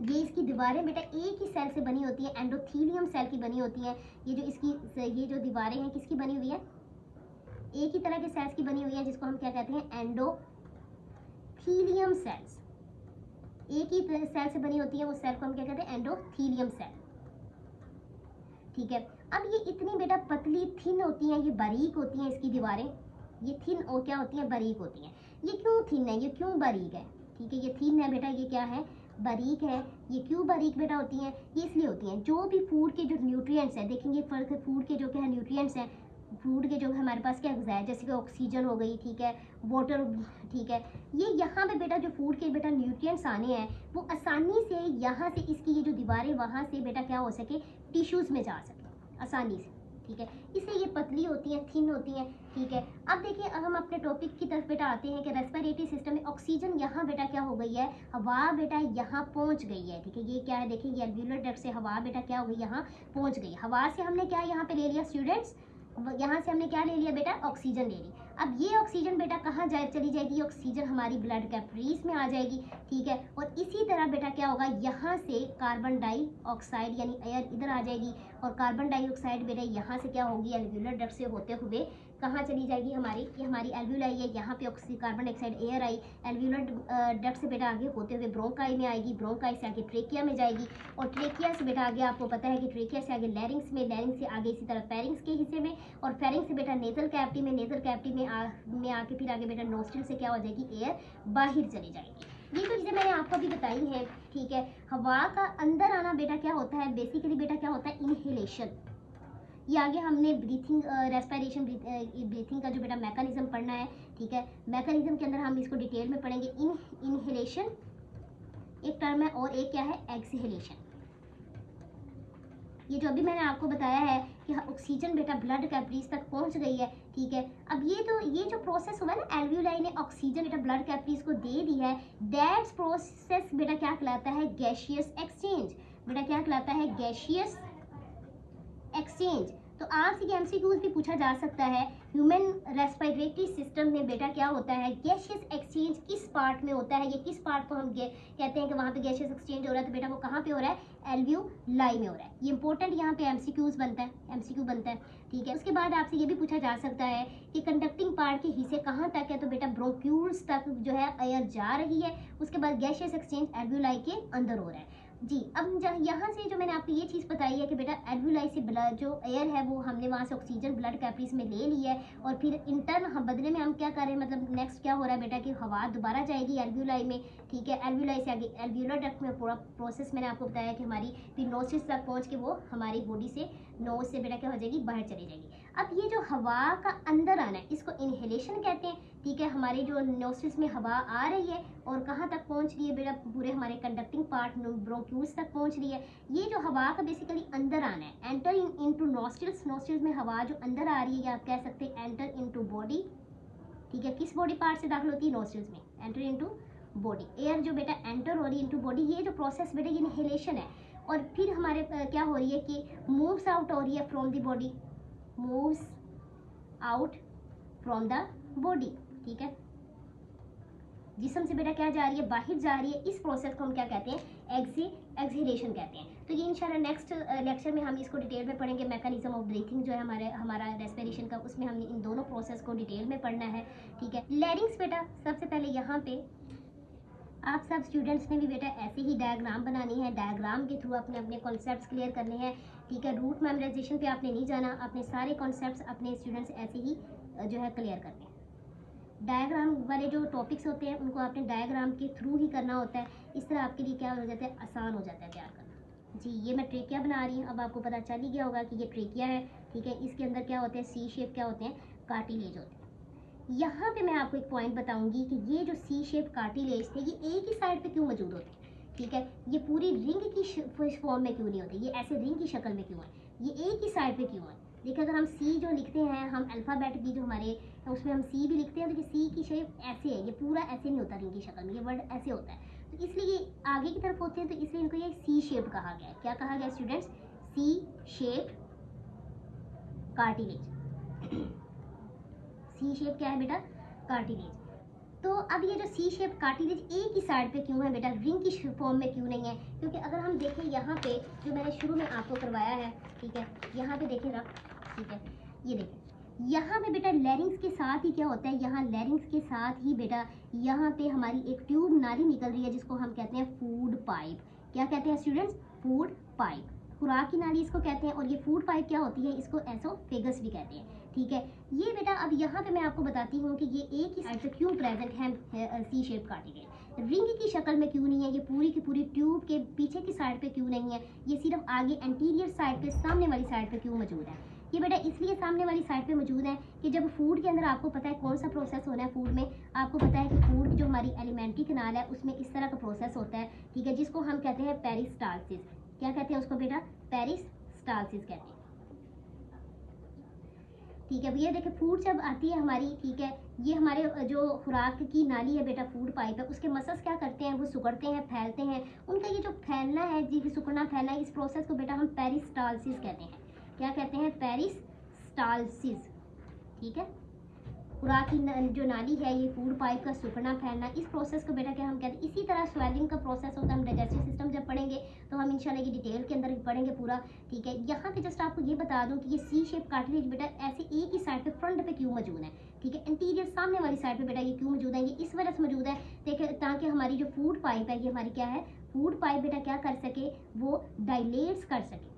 ये इसकी दीवारें बेटा एक ही सेल से बनी होती है, एंडोथीलियम सेल की बनी होती हैं। ये जो दीवारें हैं किसकी बनी हुई है? एक ही तरह के सेल्स की बनी हुई है, जिसको हम क्या कहते हैं? Endothelium cells. एक ही सेल से बनी होती है, उस सेल को हम क्या कहते हैं? एंडोथीलियम सेल, ठीक है। अब ये इतनी बेटा पतली थिन होती हैं, ये बारीक होती हैं इसकी दीवारें, ये थिन और क्या होती हैं? बारीक होती हैं। ये क्यों थिन है? ये क्यों बारीक है? ठीक है, ये थिन है बेटा, ये क्या है? बारीक है। ये क्यों बारीक बेटा होती हैं? ये इसलिए होती हैं, जो भी फूड के जो न्यूट्रिएंट्स हैं, देखेंगे फर्क है फूड के जो क्या है न्यूट्रिएंट्स हैं, फूड के जो हमारे पास क्या है, जैसे कि ऑक्सीजन हो गई, ठीक है, वाटर, ठीक है। ये यहाँ पे बेटा जो फूड के बेटा न्यूट्रिएंट्स आने हैं वो आसानी से यहाँ से इसकी ये जो दीवारें वहाँ से बेटा क्या हो सके? टिश्यूज़ में जा सके आसानी से, ठीक है। इसलिए ये पतली होती हैं, थिन होती हैं, ठीक है। अब देखिए हम अपने टॉपिक की तरफ बेटा आते हैं कि रेस्पिरेटरी सिस्टम में ऑक्सीजन यहाँ बेटा क्या हो गई है? हवा बेटा यहाँ पहुँच गई है, ठीक है। ये क्या है? देखिए ये एल्व्यूलर डक्ट से हवा बेटा क्या हो गई? यहाँ पहुँच गई। हवा से हमने क्या यहाँ पे ले लिया स्टूडेंट्स? यहाँ से हमने क्या ले लिया बेटा? ऑक्सीजन ले ली। अब ये ऑक्सीजन बेटा कहाँ चली जाएगी, ऑक्सीजन हमारी ब्लड कैपिलरीज में आ जाएगी, ठीक है। और इसी तरह बेटा क्या होगा, यहाँ से कार्बन डाइऑक्साइड यानी एयर इधर आ जाएगी, और कार्बन डाइऑक्साइड बेटा यहाँ से क्या होगी, एल्व्यूलर डक्ट से होते हुए कहाँ चली जाएगी हमारी, ये हमारी एल्व्यूलाई है, यहाँ पे कार्बन डाइऑक्साइड एयर आई, एल्व्यूलर डक्ट से बेटा आगे होते हुए ब्रोंकाई में आएगी, ब्रोंकाई से आगे ट्रेकिया में जाएगी, और ट्रेकिया से बेटा आगे आपको पता है कि ट्रेकिया से आगे लैरिंग्स में, लैरिंग्स से आगे इसी तरह फेरिंग्स के हिस्से में, और फेरिंग्स से बेटा नेजल कैविटी में, नेजल कैविटी में आके फिर आगे बेटा नोस्ट्रिल से क्या हो जाएगी, एयर बाहर चली जाएगी। ये तो चीज़ें मैंने आपको अभी बताई हैं, ठीक है। हवा का अंदर आना बेटा क्या होता है, बेसिकली बेटा क्या होता है, इनहेलेशन। ये आगे हमने ब्रीथिंग रेस्पिरेशन ब्रीथिंग का जो बेटा मैकेनिज्म पढ़ना है, ठीक है। मैकेनिज्म के अंदर हम इसको डिटेल में पढ़ेंगे। इनहेलेशन एक टर्म है, और एक क्या है, एक्सहेलेशन। ये जो अभी मैंने आपको बताया है कि ऑक्सीजन बेटा ब्लड कैपिलरीज तक पहुंच गई है, ठीक है। अब ये जो प्रोसेस हुआ है ना, एल्व्यूलाई ने ऑक्सीजन बेटा ब्लड कैपिलरीज को दे दी है, दैट्स प्रोसेस बेटा क्या कहलाता है, गैसियस एक्सचेंज। बेटा क्या कहलाता है, गैसियस एक्सचेंज। तो आपसे ये एमसीक्यूज भी पूछा जा सकता है, ह्यूमन रेस्पिरेटरी सिस्टम में बेटा क्या होता है, गैसियस एक्सचेंज किस पार्ट में होता है, ये किस पार्ट को हम कहते हैं कि वहाँ पे गैसियस एक्सचेंज हो रहा है, तो बेटा वो कहाँ पे हो रहा है, एल्व्यूलाई में हो रहा है। ये इंपॉर्टेंट यहाँ पे एमसीक्यू बनता है, ठीक है। उसके बाद आपसे ये भी पूछा जा सकता है कि कंडक्टिंग पार्ट के हिस्से कहाँ तक है, तो बेटा ब्रोंक्यूल्स तक जो है एयर जा रही है, उसके बाद गैसियस एक्सचेंज एल्व्यूलाई के अंदर हो रहा है जी। अब यहाँ से जो मैंने आपको ये चीज़ बताई है कि बेटा एल्व्यूलाई से ब्लड जो एयर है वो हमने वहाँ से ऑक्सीजन ब्लड कैपिलरीज में ले ली है, और फिर इंटर्न हम बदले में हम क्या कर रहे हैं, मतलब नेक्स्ट क्या हो रहा है बेटा कि हवा दोबारा जाएगी एल्व्यूलाई में, ठीक है। एल्व्यूलाई से आगे एल्व्यूलर डक्ट में पूरा प्रोसेस मैंने आपको बताया कि हमारी फिर नोस्ट्रिल्स तक पहुँच के वो हमारी बॉडी से नोज से बेटा क्या हो जाएगी, बाहर चली जाएगी। अब ये जो हवा का अंदर आना है इसको इनहेलेशन कहते हैं, ठीक है। हमारे जो नोस्ट्रिल्स में हवा आ रही है और कहाँ तक पहुँच रही है बेटा, पूरे हमारे कंडक्टिंग पार्ट ब्रोंक्यूल्स तक पहुँच रही है। ये जो हवा का बेसिकली अंदर आना है, एंटर इनटू नोस्ट्रिल्स, नोस्ट्रिल्स में हवा जो अंदर आ रही है, या आप कह सकते हैं एंटर इनटू बॉडी, ठीक है। किस बॉडी पार्ट से दाखिल होती है, नोस्ट्रिल्स में, एंटर इनटू बॉडी। एयर जो बेटा एंटर हो रही है इनटू बॉडी, ये जो प्रोसेस बेटा ये इनहेलेशन है। और फिर हमारे क्या हो रही है कि मूव्स आउट हो रही है from the body, moves out from the body, ठीक है। जिस्म से बेटा क्या जा रही है, बाहर जा रही है। इस प्रोसेस को हम क्या कहते हैं, एक्सहेलेशन कहते हैं। तो ये इंशाल्लाह नेक्स्ट लेक्चर में हम इसको डिटेल में पढ़ेंगे। मैकेनिज्म ऑफ ब्रीथिंग जो है हमारा रेस्पिरेशन का, उसमें हमने इन दोनों प्रोसेस को डिटेल में पढ़ना है, ठीक है। लैरिंग्स बेटा सबसे पहले यहाँ पे आप सब स्टूडेंट्स ने भी बेटा ऐसे ही डायग्राम बनानी है, डायग्राम के थ्रू अपने अपने कॉन्सेप्ट्स क्लियर करने हैं, ठीक है। रूट मेमोराइजेशन पे आपने नहीं जाना, अपने सारे कॉन्सेप्ट्स अपने स्टूडेंट्स ऐसे ही जो है क्लियर करने हैं। डायग्राम वाले जो टॉपिक्स होते हैं उनको आपने डायग्राम के थ्रू ही करना होता है, इस तरह आपके लिए क्या हो जाता है, आसान हो जाता है तैयार करना जी। ये मैं ट्रेकिया बना रही हूँ, अब आपको पता चल ही गया होगा कि ये ट्रेकिया है, ठीक है। इसके अंदर क्या होते हैं, सी शेप क्या होते हैं, कार्टिलेज होते हैं। यहाँ पे मैं आपको एक पॉइंट बताऊंगी कि ये जो सी शेप कार्टिलेज थे ये एक ही साइड पे क्यों मौजूद होते हैं, ठीक है। ये पूरी रिंग की फॉर्म में क्यों नहीं होते, ये ऐसे रिंग की शक्ल में क्यों है, ये एक ही साइड पे क्यों है। देखिए अगर हम सी जो लिखते हैं, हम अल्फ़ाबेट की जो हमारे उसमें हम सी भी लिखते हैं, तो सी की शेप ऐसे है, ये पूरा ऐसे नहीं होता रिंग की शक्ल में, ये वर्ड ऐसे होता है, तो इसलिए ये आगे की तरफ होते हैं, तो इसलिए इनको ये सी शेप कहा गया है। क्या कहा गया स्टूडेंट्स, सी शेप कार्टिलेज। सी शेप क्या है बेटा, कार्टिलेज। तो अब ये जो सी शेप कार्टिलेज एक ही साइड पे क्यों है बेटा, रिंग की फॉर्म में क्यों नहीं है, क्योंकि अगर हम देखें यहाँ पे जो मैंने शुरू में आपको करवाया है, ठीक है। यहाँ पे देखें रख, ठीक है, ये देखें यहाँ पे बेटा लैरिंग्स के साथ ही क्या होता है, यहाँ लैरिंग्स के साथ ही बेटा यहाँ पे हमारी एक ट्यूब नाली निकल रही है जिसको हम कहते हैं फूड पाइप। क्या कहते हैं स्टूडेंट्स, फूड पाइप, खुराक की नाली इसको कहते हैं। और ये फूड पाइप क्या होती है, इसको एसोफेगस भी कहते हैं, ठीक है। ये बेटा अब यहाँ पे मैं आपको बताती हूँ कि ये एक ही साइड पे क्यों प्रेजेंट है, सी शेप कार्टिलेज रिंग की शक्ल में क्यों नहीं है, ये पूरी की पूरी ट्यूब के पीछे की साइड पे क्यों नहीं है, ये सिर्फ आगे एंटीरियर साइड पे सामने वाली साइड पे क्यों मौजूद है। ये बेटा इसलिए सामने वाली साइड पे मौजूद है कि जब फूड के अंदर आपको पता है कौन सा प्रोसेस होना है, फूड में आपको पता है कि फूड जो हमारी एलिमेंट्री कैनाल है उसमें इस तरह का प्रोसेस होता है, ठीक है, जिसको हम कहते हैं पेरिस्टालसिस। क्या कहते हैं उसको बेटा, पेरिस्टालसिस कहते हैं, ठीक है। भैया देखिए फूड जब आती है हमारी, ठीक है, ये हमारे जो खुराक की नाली है बेटा फूड पाइप है, उसके मसल्स क्या करते हैं, वो सुकड़ते हैं, फैलते हैं। उनका ये जो फैलना है जी, सुकड़ना फैलना है, इस प्रोसेस को बेटा हम पेरिस्टालसिस कहते हैं। क्या कहते हैं, पेरिस्टालसिस, ठीक है। खुराक की जो नाली है, ये फूड पाइप का सूखना फैलना, इस प्रोसेस को बेटा क्या हम कहते हैं। इसी तरह स्वेलिंग का प्रोसेस होता है। हम डाइजेस्टिव सिस्टम जब पढ़ेंगे तो हम इंशाल्लाह ये डिटेल के अंदर पढ़ेंगे पूरा, ठीक है। यहाँ पे जस्ट आपको ये बता दूँ कि ये सी शेप कार्टिलेज बेटा ऐसे एक ही साइड पे फ्रंट पे क्यों मौजूद है, ठीक है। इंटीरियर सामने वाली साइड पे बेटा ये क्यों मौजूद है, ये इस वजह से मौजूद है देखिए, ताकि हमारी जो फूड पाइप है, ये हमारी क्या है, फूड पाइप बेटा क्या कर सके, वो डायलेट्स कर सके,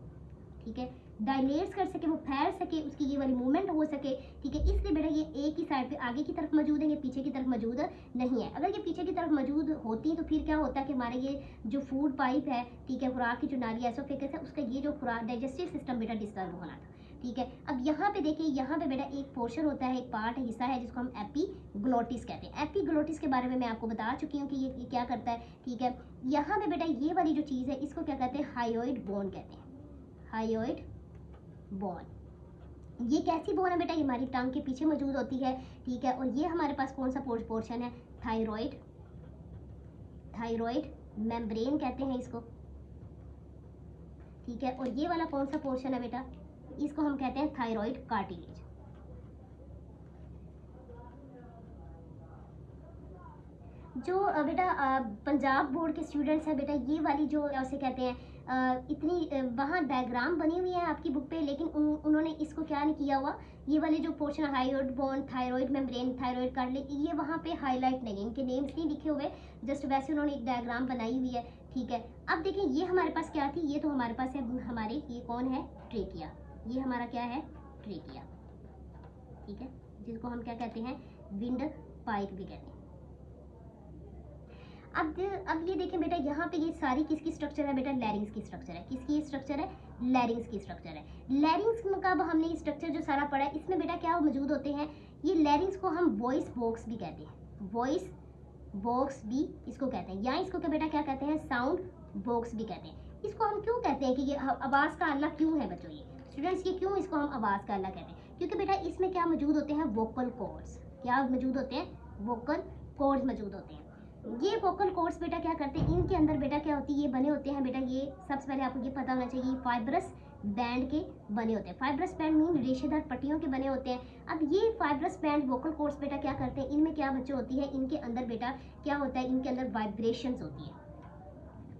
ठीक है, डायलेट्स कर सके, वो फैल सके, उसकी ये वाली मूवमेंट हो सके, ठीक है। इसलिए बेटा ये एक ही साइड पे आगे की तरफ मौजूद है, ये पीछे की तरफ मौजूद नहीं है। अगर ये पीछे की तरफ मौजूद होती तो फिर क्या होता है कि हमारे ये जो फूड पाइप है, ठीक है, खुराक की जो नाली एसोफेगस है, उसका ये जो खुराक डाइजेस्टिव सिस्टम बेटा डिस्टर्ब होना था, ठीक है। अब यहाँ पे देखिए, यहाँ पे बेटा एक पोर्शन होता है, एक पार्ट है, हिस्सा है, जिसको हम एपिग्लोटिस कहते हैं। एपिग्लोटिस के बारे में मैं आपको बता चुकी हूँ कि ये क्या करता है, ठीक है। यहाँ पे बेटा ये वाली जो चीज़ है, इसको क्या कहते हैं, हायोइड बोन कहते हैं, हायोइड बोन। ये कैसी बोन है बेटा, ये हमारी टंग के पीछे मौजूद होती है, ठीक है। और ये हमारे पास कौन सा पोर्शन है, थायराइड, थायराइड मेम्ब्रेन कहते हैं इसको, ठीक है। और ये वाला कौन सा पोर्शन है बेटा, इसको हम कहते हैं थायराइड कार्टिलेज। जो बेटा पंजाब बोर्ड के स्टूडेंट्स हैं बेटा, ये वाली जो उसे कहते हैं इतनी वहाँ डायग्राम बनी हुई है आपकी बुक पे, लेकिन उन्होंने इसको क्या नहीं किया हुआ, ये वाले जो portion hyoid bone, thyroid membrane, thyroid cartilage, ये वहाँ पे हाईलाइट नहीं है, इनके नेम्स नहीं लिखे हुए, जस्ट वैसे उन्होंने एक डायग्राम बनाई हुई है, ठीक है। अब देखिए ये हमारे पास क्या थी, ये तो हमारे पास है हमारे, ये कौन है, ट्रेकिया, ये हमारा क्या है, ट्रेकिया, ठीक है, जिसको हम क्या कहते हैं, विंड पाइप भी कहते हैं। अब ये देखें बेटा, यहाँ पे ये सारी किसकी स्ट्रक्चर है बेटा, लैरिंग्स की स्ट्रक्चर है। किसकी स्ट्रक्चर है, लैरिंग्स की स्ट्रक्चर है। लैरिंग्स का हमने ये स्ट्रक्चर जो सारा पढ़ा है, इसमें बेटा क्या मौजूद होते हैं, ये लैरिंग्स को हम वॉइस बॉक्स भी कहते हैं, वॉइस बॉक्स भी इसको कहते हैं, या इसको क्या बेटा क्या कहते हैं, साउंड बॉक्स भी कहते हैं। इसको हम क्यों कहते हैं कि ये आवाज़ का आला क्यों है बच्चों, ये स्टूडेंट्स, ये क्यों इसको हम आवाज़ का आला कहते हैं, क्योंकि बेटा इसमें क्या मौजूद होते हैं, वोकल कॉर्ड्स, क्या मौजूद होते हैं, वोकल कॉर्ड्स मौजूद होते हैं। ये वोकल कॉर्ड्स बेटा क्या करते हैं, इनके अंदर बेटा क्या होती है, ये बने होते हैं बेटा, ये सबसे पहले आपको ये पता होना चाहिए, फाइब्रस बैंड के बने होते हैं। फाइब्रस बैंड मीन रेशेदार पट्टियों के बने होते हैं। अब ये फाइब्रस बैंड वोकल कॉर्ड्स बेटा क्या करते हैं, इनमें क्या बच्चे होती है, इनके अंदर बेटा क्या होता है, इनके अंदर वाइब्रेशंस होती है।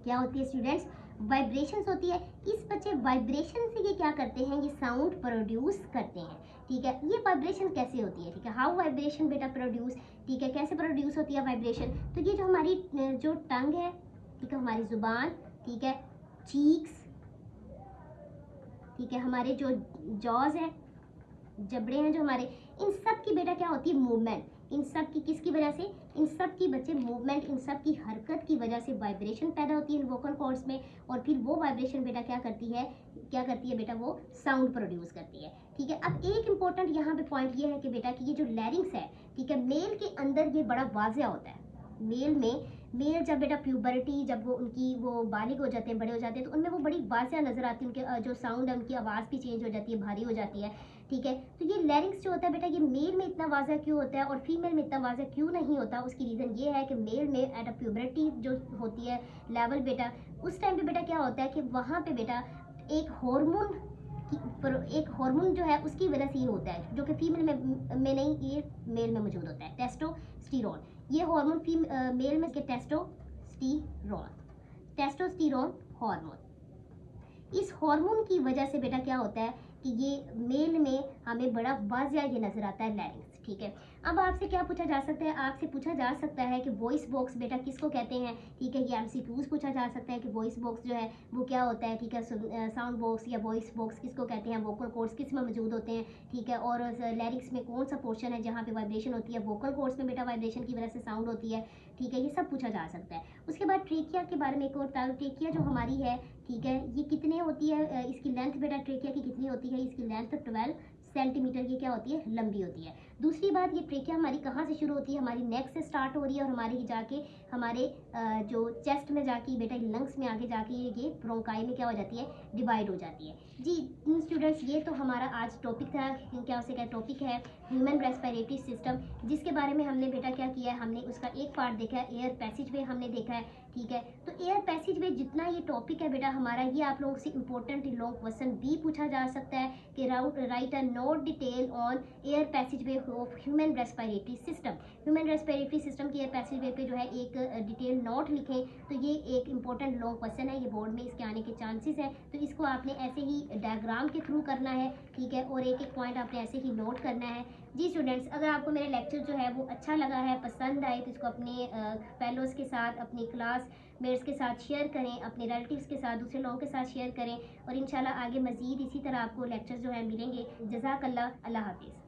क्या होती है स्टूडेंट्स, वाइब्रेशंस होती है। इस बच्चे वाइब्रेशन से ये क्या करते हैं, ये साउंड प्रोड्यूस करते हैं, ठीक है। ये वाइब्रेशन कैसे होती है, ठीक है, हाउ वाइब्रेशन बेटा प्रोड्यूस, ठीक है, कैसे प्रोड्यूस होती है वाइब्रेशन। तो ये जो हमारी जो टंग है, ठीक है, हमारी जुबान, ठीक है, चीक्स, ठीक है, हमारे जो जॉज है, जबड़े हैं जो हमारे, इन सब की बेटा क्या होती है, मूवमेंट। इन सब की किसकी वजह से, इन सब की बच्चे मूवमेंट, इन सब की हरकत की वजह से वाइब्रेशन पैदा होती है इन वोकल कॉर्ड्स में, और फिर वो वाइब्रेशन बेटा क्या करती है, क्या करती है बेटा, वो साउंड प्रोड्यूस करती है, ठीक है। अब एक इंपॉर्टेंट यहाँ पे पॉइंट ये है कि बेटा कि ये जो लैरिंग्स है, ठीक है, मेल के अंदर ये बड़ा वाज़िया होता है। मेल में, मेल जब बेटा प्यूबर्टी, जब वो बालिग हो जाते हैं, बड़े हो जाते हैं, तो उनमें वो बड़ी वाज़िया नज़र आती है, उनके जो साउंड है, उनकी आवाज़ भी चेंज हो जाती है, भारी हो जाती है, ठीक है। तो ये लैरिंग्स जो होता है बेटा, ये मेल में इतना वाज़ा क्यों होता है और फीमेल में इतना वाज़ा क्यों नहीं होता, उसकी रीज़न ये है कि मेल में एट अ प्यूबर्टी जो होती है लेवल बेटा, उस टाइम पे बेटा क्या होता है कि वहाँ पे बेटा एक हार्मोन जो है उसकी वजह से ये होता है, जो कि फीमेल में नहीं, ये मेल में मौजूद होता है, टेस्टोस्टेरोन। ये हार्मोन मेल में टेस्टोस्टेरोन हार्मोन। इस हार्मोन की वजह से बेटा क्या होता है कि ये मेल में हमें बड़ा वाज़िया ये नज़र आता है लैरिंग्स, ठीक है। अब आपसे क्या पूछा जा सकता है, आपसे पूछा जा सकता है कि वॉइस बॉक्स बेटा किसको कहते हैं, ठीक है। ये MCQs पूछा जा सकता है कि वॉइस बॉक्स जो है वो क्या होता है, ठीक है। साउंड बॉक्स या वॉइस बॉक्स किसको कहते हैं, वोकल कॉर्ड्स किस में मौजूद होते हैं, ठीक है। और लैरिंग्स में कौन सा पोर्शन है जहाँ पे वाइब्रेशन होती है, वोकल कॉर्ड्स में बेटा वाइब्रेशन की वजह से साउंड होती है, ठीक है। ये सब पूछा जा सकता है। उसके बाद ट्रेकिया के बारे में एक और बता दूँ, ट्रेकिया जो हमारी है, ठीक है, ये कितने होती है, इसकी लेंथ बेटा ट्रेकिया की कितनी होती है, इसकी लेंथ 12 सेंटीमीटर की क्या होती है, लंबी होती है। दूसरी बात, ये ट्रेकिया हमारी कहाँ से शुरू होती है, हमारी नेक से स्टार्ट हो रही है और हमारे जाके हमारे जो चेस्ट में जाके बेटा लंग्स में आगे जाके ये ब्रोंकाई में क्या हो जाती है, डिवाइड हो जाती है। जी स्टूडेंट्स, ये तो हमारा आज टॉपिक था, क्या उसे क्या टॉपिक है, ह्यूमन रेस्पिरेटरी सिस्टम, जिसके बारे में हमने बेटा क्या किया है, हमने उसका एक पार्ट देखा है, एयर पैसेज वे हमने देखा है, ठीक है। तो एयर पैसेज वे जितना ये टॉपिक है बेटा हमारा, ये आप लोगों से इंपॉर्टेंट लॉन्ग क्वेश्चन भी पूछा जा सकता है कि right a note detail on air passage way of human respiratory system. Human respiratory system के पैसेज वे पे जो है एक डिटेल नोट लिखें। तो ये एक इंपॉर्टेंट लॉन्ग क्वेश्चन है, ये बोर्ड में इसके आने के चांसेस हैं। तो इसको आपने ऐसे ही डायग्राम के थ्रू करना है, ठीक है, और एक एक पॉइंट आपने ऐसे ही नोट करना है। जी स्टूडेंट्स, अगर आपको मेरा लेक्चर जो है वो अच्छा लगा है, पसंद आए, तो इसको अपने फेलोज़ के साथ, अपनी क्लास मेट्स के साथ शेयर करें, अपने रिलेटिव्स के साथ, दूसरे लोगों के साथ शेयर करें, और इंशाल्लाह आगे मज़ीद इसी तरह आपको लेक्चर जो है मिलेंगे। जज़ाकल्लाह, अल्लाह हाफिज़।